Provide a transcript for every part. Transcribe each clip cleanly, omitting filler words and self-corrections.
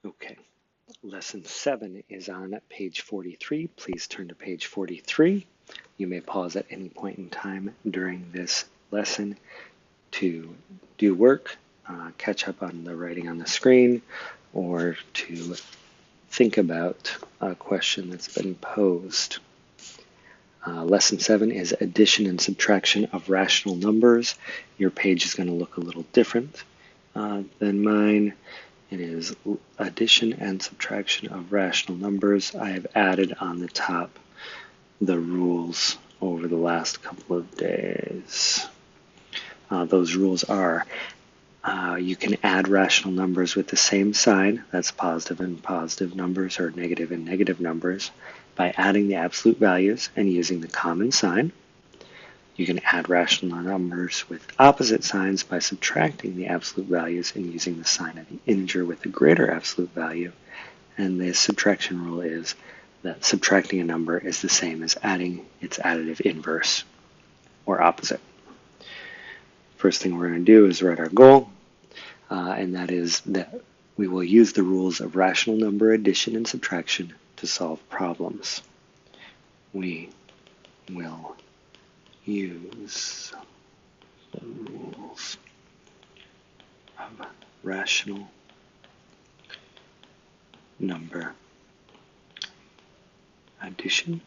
Okay, lesson 7 is on page 43. Please turn to page 43. You may pause at any point in time during this lesson to do work, catch up on the writing on the screen, or to think about a question that's been posed. Lesson 7 is addition and subtraction of rational numbers. Your page is going to look a little different than mine. It is addition and subtraction of rational numbers. I have added on the top the rules over the last couple of days. Those rules are you can add rational numbers with the same sign, that's positive and positive numbers or negative and negative numbers, by adding the absolute values and using the common sign. You can add rational numbers with opposite signs by subtracting the absolute values and using the sign of the integer with a greater absolute value. And the subtraction rule is that subtracting a number is the same as adding its additive inverse or opposite. First thing we're going to do is write our goal, and that is that we will use the rules of rational number addition and subtraction to solve problems. We will use the rules of rational number addition and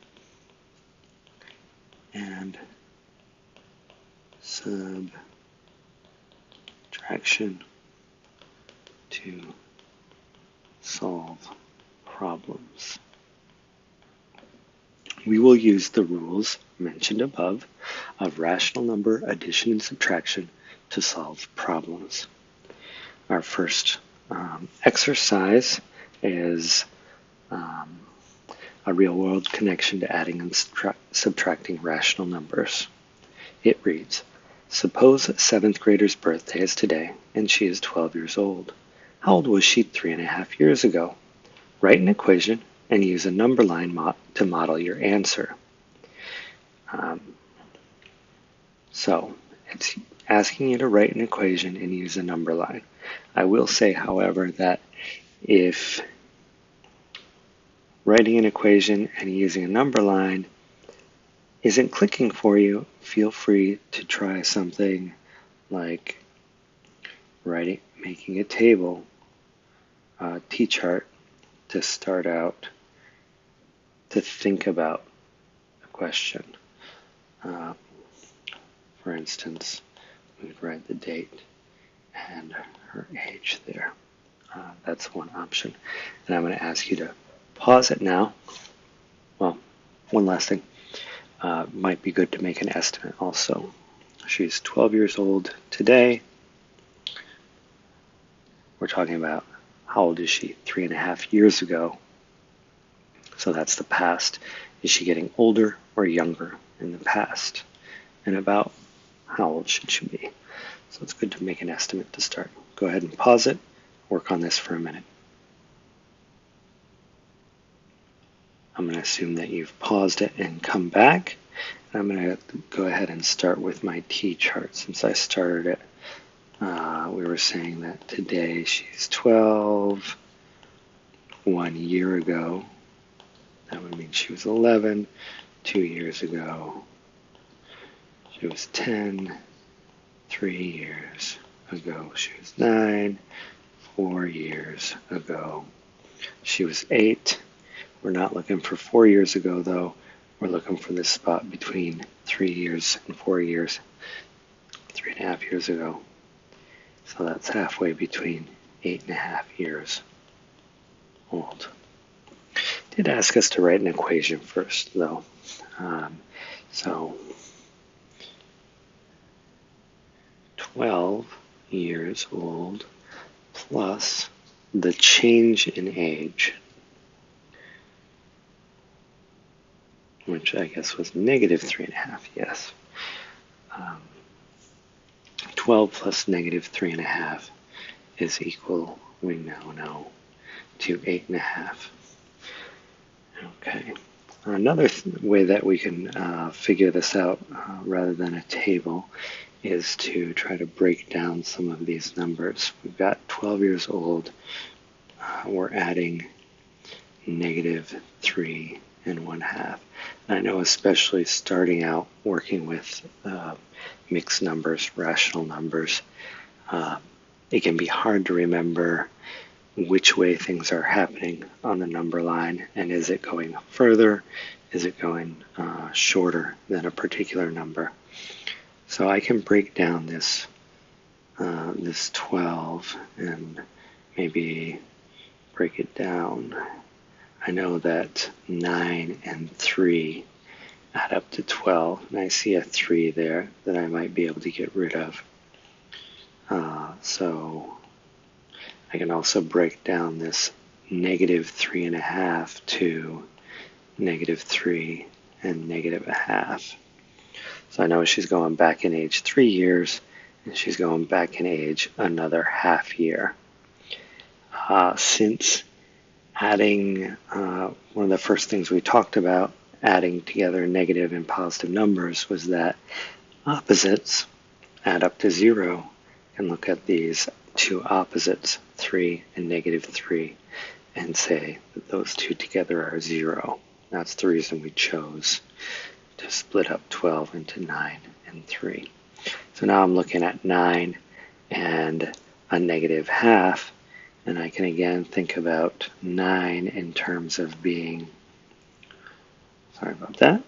subtraction to solve problems. We will use the rules mentioned above of rational number addition and subtraction to solve problems. Our first exercise is a real-world connection to adding and subtracting rational numbers. It reads, suppose a 7th grader's birthday is today and she is 12 years old. How old was she 3.5 years ago? Write an equation and use a number line to model your answer. So it's asking you to write an equation and use a number line. I will say, however, that if writing an equation and using a number line isn't clicking for you, feel free to try something like making a table, T-chart, to start out to think about a question. For instance, we would write the date and her age there. That's one option. And I'm going to ask you to pause it now. Well, one last thing. Might be good to make an estimate also. She's 12 years old today. We're talking about how old is she 3.5 years ago. So that's the past. Is she getting older or younger in the past? And about how old should she be? So it's good to make an estimate to start. Go ahead and pause it. Work on this for a minute. I'm going to assume that you've paused it and come back. I'm going to go ahead and start with my T-chart. Since I started it, we were saying that today she's 12. 1 year ago, that would mean she was 11. 2 years ago, she was 10. 3 years ago, she was 9. 4 years ago, she was 8. We're not looking for 4 years ago, though. We're looking for this spot between 3 years and 4 years, 3.5 years ago. So that's halfway between 8.5 years old. Did ask us to write an equation first, though. So 12 years old plus the change in age, which I guess was negative 3.5, yes. 12 plus negative 3.5 is equal, we now know, to 8.5. Okay. Another way that we can figure this out rather than a table is to try to break down some of these numbers. We've got 12 years old we're adding negative 3 and 1/2. And I know especially starting out working with mixed numbers, rational numbers, it can be hard to remember which way things are happening on the number line, and is it going further, is it going shorter than a particular number. So I can break down this 12 and maybe break it down. I know that 9 and 3 add up to 12, and I see a 3 there that I might be able to get rid of. So I can also break down this negative 3.5 to negative 3 and negative 1/2. So I know she's going back in age 3 years, and she's going back in age another half year. Since adding, one of the first things we talked about, adding together negative and positive numbers, was that opposites add up to 0. And look at these two opposites, 3 and negative 3, and say that those two together are 0. That's the reason we chose to split up 12 into 9 and 3. So now I'm looking at 9 and a negative 1/2, and I can again think about 9 in terms of being, sorry about that,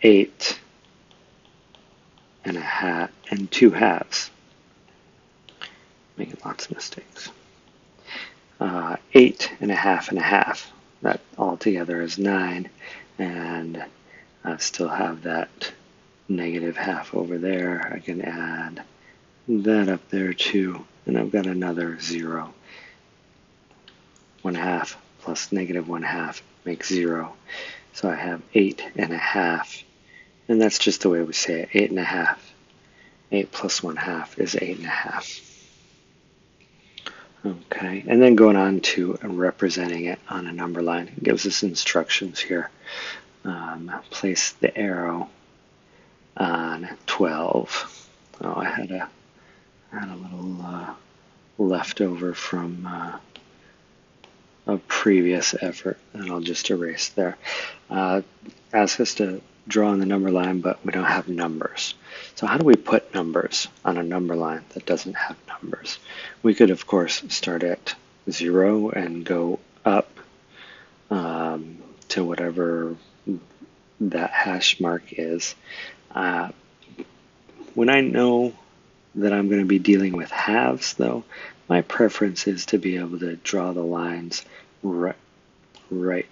8 and a half and 2/2. Making lots of mistakes. 8 and a half and a half. That all together is 9, and I still have that negative 1/2 over there. I can add that up there too, and I've got another 0. 1/2 plus negative 1/2 makes 0. So I have 8 and a half, and that's just the way we say it, 8 and a half. 8 plus 1/2 is 8 and a half. Okay, and then going on to representing it on a number line. It gives us instructions here. Place the arrow on 12. Oh, I had a little leftover from a previous effort, and I'll just erase there. Asks us to draw on the number line, but we don't have numbers. So how do we put numbers on a number line that doesn't have numbers? We could, of course, start at 0 and go up to whatever that hash mark is. When I know that I'm going to be dealing with halves, though, my preference is to be able to draw the lines right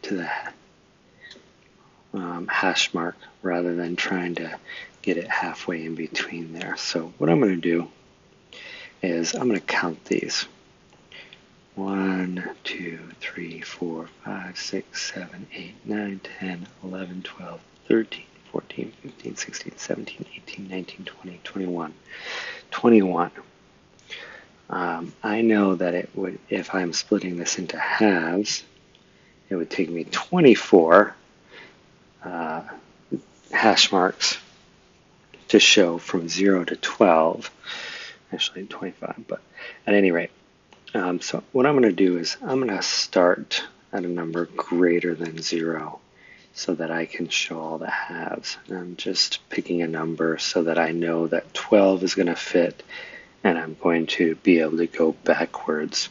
to the hash mark rather than trying to get it halfway in between there. So what I'm going to do is I'm going to count these. 1, 2, 3, 4, 5, 6, 7, 8, 9, 10, 11, 12, 13, 14, 15, 16, 17, 18, 19, 20, 21. 21. I know that it would, if I'm splitting this into halves, it would take me 24 hash marks to show from 0 to 12. Actually 25, but at any rate. So what I'm going to do is I'm going to start at a number greater than 0 so that I can show all the halves. And I'm just picking a number so that I know that 12 is going to fit, and I'm going to be able to go backwards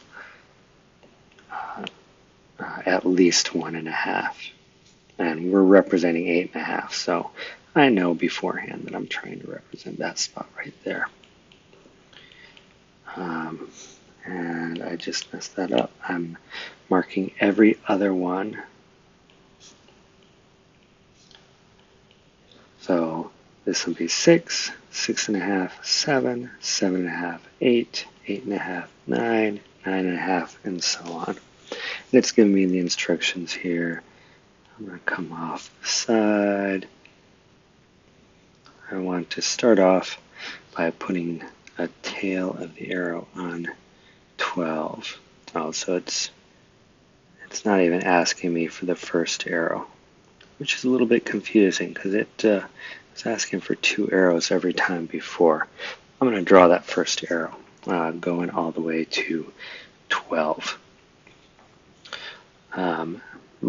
at least 1.5. And we're representing 8.5, so I know beforehand that I'm trying to represent that spot right there. And I just messed that up. I'm marking every other one. So this will be 6, 6.5, 7, 7.5, 8, 8.5, 9, 9.5, and so on. And it's giving me the instructions here. I'm going to come off the side. I want to start off by putting a tail of the arrow on 12. Oh, so it's not even asking me for the first arrow, which is a little bit confusing because it was asking for 2 arrows every time before. I'm going to draw that first arrow going all the way to 12. and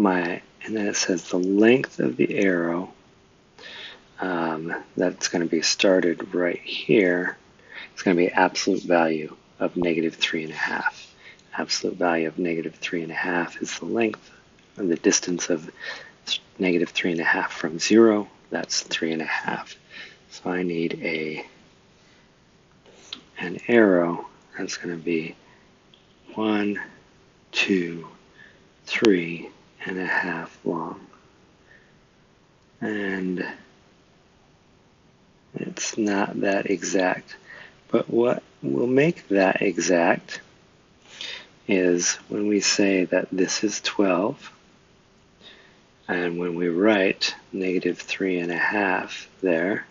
then it says the length of the arrow, that's going to be started right here. It's going to be absolute value of negative 3.5. Absolute value of negative 3.5 is the length, or the distance of negative 3.5 from 0. That's 3.5. So I need an arrow that's going to be 1, 2, 3.5 long. And it's not that exact. But what will make that exact is when we say that this is 12, and when we write negative 3.5 there,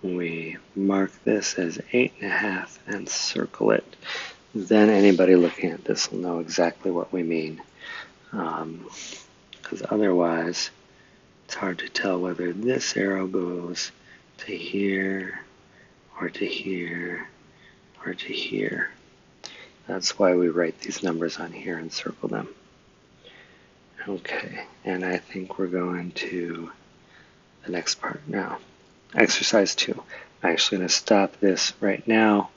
we mark this as 8.5 and circle it. Then anybody looking at this will know exactly what we mean. Because otherwise, it's hard to tell whether this arrow goes to here, or to here, or to here. That's why we write these numbers on here and circle them. Okay, and I think we're going to the next part now. Exercise 2. I'm actually going to stop this right now.